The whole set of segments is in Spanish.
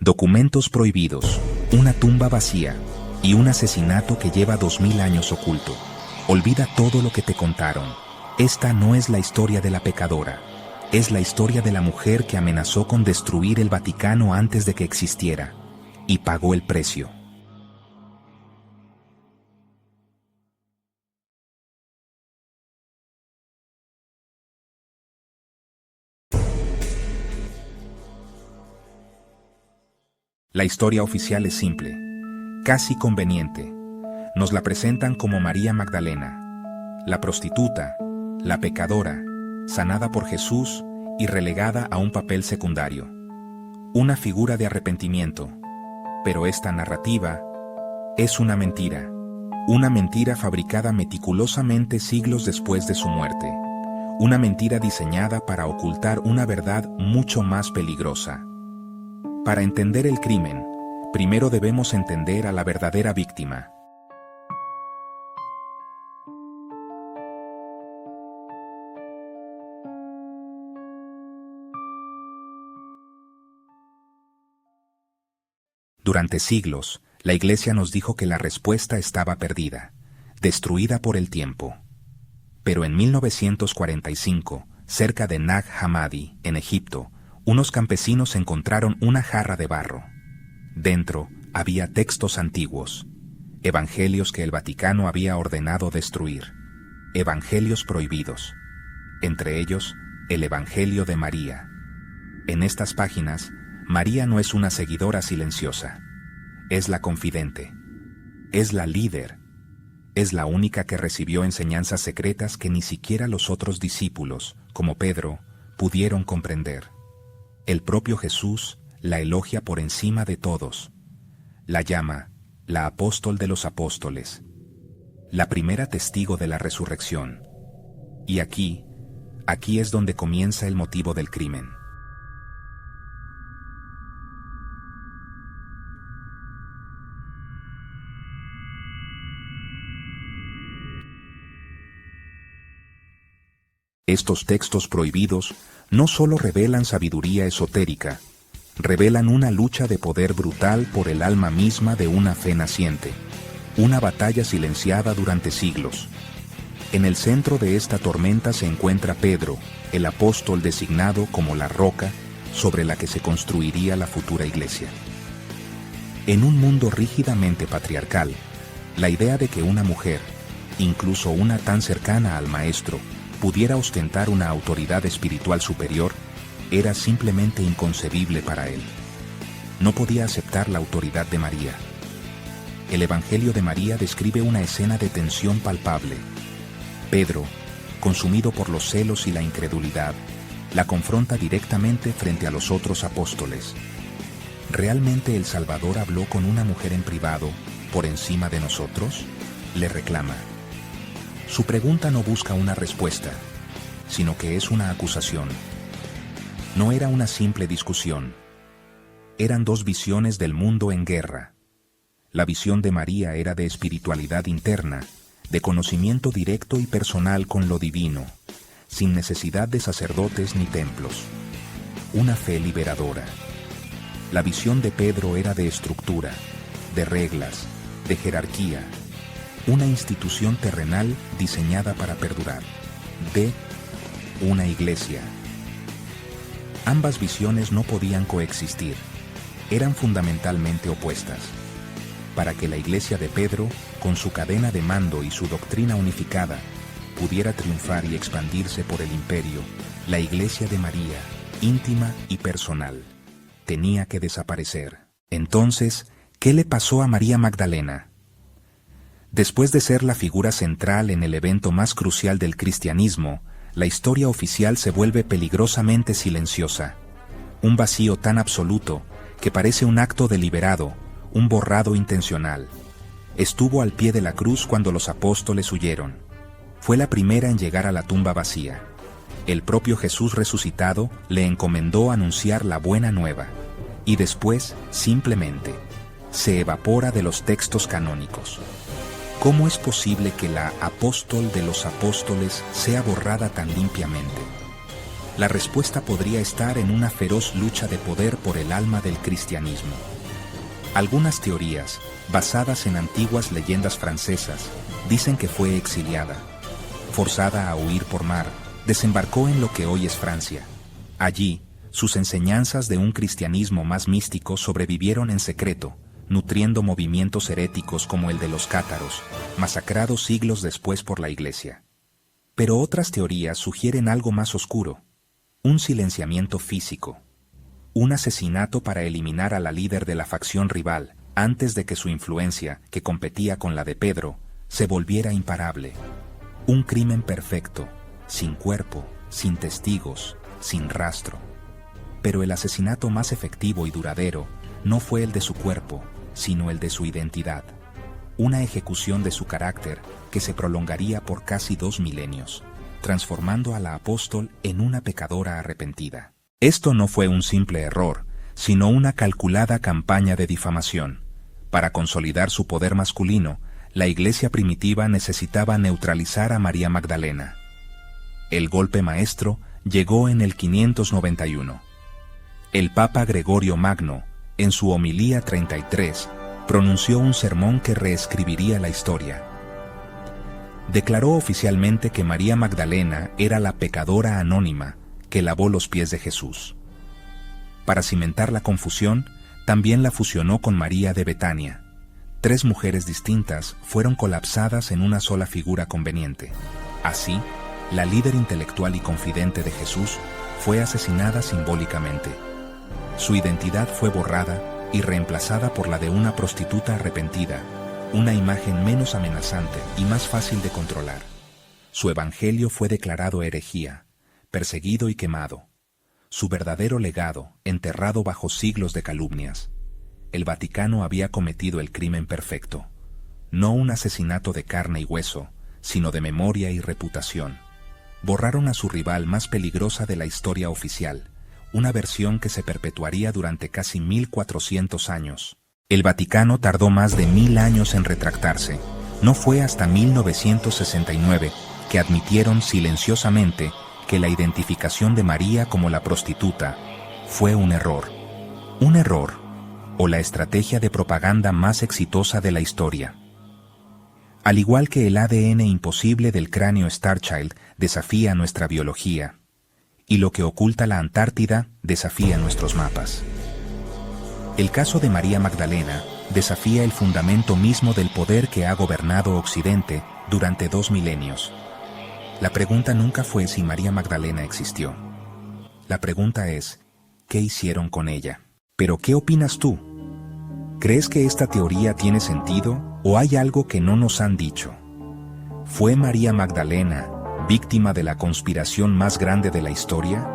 Documentos prohibidos, una tumba vacía y un asesinato que lleva 2000 años oculto. Olvida todo lo que te contaron. Esta no es la historia de la pecadora. Es la historia de la mujer que amenazó con destruir el Vaticano antes de que existiera. Y pagó el precio. La historia oficial es simple, casi conveniente. Nos la presentan como María Magdalena, la prostituta, la pecadora, sanada por Jesús y relegada a un papel secundario. Una figura de arrepentimiento. Pero esta narrativa es una mentira fabricada meticulosamente siglos después de su muerte. Una mentira diseñada para ocultar una verdad mucho más peligrosa. Para entender el crimen, primero debemos entender a la verdadera víctima. Durante siglos, la Iglesia nos dijo que la respuesta estaba perdida, destruida por el tiempo. Pero en 1945, cerca de Nag Hammadi, en Egipto, unos campesinos encontraron una jarra de barro. Dentro había textos antiguos, evangelios que el Vaticano había ordenado destruir, evangelios prohibidos, entre ellos el Evangelio de María. En estas páginas, María no es una seguidora silenciosa, es la confidente, es la líder, es la única que recibió enseñanzas secretas que ni siquiera los otros discípulos, como Pedro, pudieron comprender. El propio Jesús la elogia por encima de todos. La llama la apóstol de los apóstoles, la primera testigo de la resurrección. Y aquí es donde comienza el motivo del crimen. Estos textos prohibidos no solo revelan sabiduría esotérica, revelan una lucha de poder brutal por el alma misma de una fe naciente, una batalla silenciada durante siglos. En el centro de esta tormenta se encuentra Pedro, el apóstol designado como la roca sobre la que se construiría la futura iglesia. En un mundo rígidamente patriarcal, la idea de que una mujer, incluso una tan cercana al maestro, pudiera ostentar una autoridad espiritual superior, era simplemente inconcebible para él. No podía aceptar la autoridad de María. El Evangelio de María describe una escena de tensión palpable. Pedro, consumido por los celos y la incredulidad, la confronta directamente frente a los otros apóstoles. ¿Realmente el Salvador habló con una mujer en privado, por encima de nosotros?, le reclama. Su pregunta no busca una respuesta, sino que es una acusación. No era una simple discusión. Eran dos visiones del mundo en guerra. La visión de María era de espiritualidad interna, de conocimiento directo y personal con lo divino, sin necesidad de sacerdotes ni templos. Una fe liberadora. La visión de Pedro era de estructura, de reglas, de jerarquía, una institución terrenal diseñada para perdurar, de una iglesia. Ambas visiones no podían coexistir, eran fundamentalmente opuestas. Para que la iglesia de Pedro, con su cadena de mando y su doctrina unificada, pudiera triunfar y expandirse por el imperio, la iglesia de María, íntima y personal, tenía que desaparecer. Entonces, ¿qué le pasó a María Magdalena? Después de ser la figura central en el evento más crucial del cristianismo, la historia oficial se vuelve peligrosamente silenciosa. Un vacío tan absoluto que parece un acto deliberado, un borrado intencional. Estuvo al pie de la cruz cuando los apóstoles huyeron. Fue la primera en llegar a la tumba vacía. El propio Jesús resucitado le encomendó anunciar la buena nueva. Y después, simplemente, se evapora de los textos canónicos. ¿Cómo es posible que la apóstol de los apóstoles sea borrada tan limpiamente? La respuesta podría estar en una feroz lucha de poder por el alma del cristianismo. Algunas teorías, basadas en antiguas leyendas francesas, dicen que fue exiliada. Forzada a huir por mar, desembarcó en lo que hoy es Francia. Allí, sus enseñanzas de un cristianismo más místico sobrevivieron en secreto, nutriendo movimientos heréticos como el de los cátaros, masacrados siglos después por la Iglesia. Pero otras teorías sugieren algo más oscuro: un silenciamiento físico, un asesinato para eliminar a la líder de la facción rival antes de que su influencia, que competía con la de Pedro, se volviera imparable. Un crimen perfecto, sin cuerpo, sin testigos, sin rastro. Pero el asesinato más efectivo y duradero no fue el de su cuerpo, sino el de su identidad. Una ejecución de su carácter que se prolongaría por casi 2 milenios, transformando a la apóstol en una pecadora arrepentida. Esto no fue un simple error, sino una calculada campaña de difamación. Para consolidar su poder masculino, la Iglesia primitiva necesitaba neutralizar a María Magdalena. El golpe maestro llegó en el 591. El Papa Gregorio Magno, en su homilía 33, pronunció un sermón que reescribiría la historia. Declaró oficialmente que María Magdalena era la pecadora anónima que lavó los pies de Jesús. Para cimentar la confusión, también la fusionó con María de Betania. 3 mujeres distintas fueron colapsadas en una sola figura conveniente. Así, la líder intelectual y confidente de Jesús fue asesinada simbólicamente. Su identidad fue borrada y reemplazada por la de una prostituta arrepentida, una imagen menos amenazante y más fácil de controlar. Su evangelio fue declarado herejía, perseguido y quemado. Su verdadero legado, enterrado bajo siglos de calumnias. El Vaticano había cometido el crimen perfecto. No un asesinato de carne y hueso, sino de memoria y reputación. Borraron a su rival más peligrosa de la historia oficial, una versión que se perpetuaría durante casi 1400 años. El Vaticano tardó más de 1000 años en retractarse. No fue hasta 1969 que admitieron silenciosamente que la identificación de María como la prostituta fue un error. Un error, o la estrategia de propaganda más exitosa de la historia. Al igual que el ADN imposible del cráneo Starchild desafía nuestra biología, y lo que oculta la Antártida desafía nuestros mapas. El caso de María Magdalena desafía el fundamento mismo del poder que ha gobernado Occidente durante 2 milenios. La pregunta nunca fue si María Magdalena existió. La pregunta es, ¿qué hicieron con ella? Pero, ¿qué opinas tú? ¿Crees que esta teoría tiene sentido o hay algo que no nos han dicho? ¿Fue María Magdalena víctima de la conspiración más grande de la historia?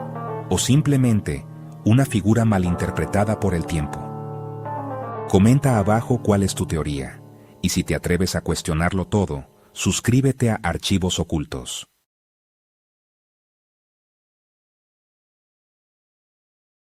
¿O simplemente una figura malinterpretada por el tiempo? Comenta abajo cuál es tu teoría, y si te atreves a cuestionarlo todo, suscríbete a Archivos Ocultos.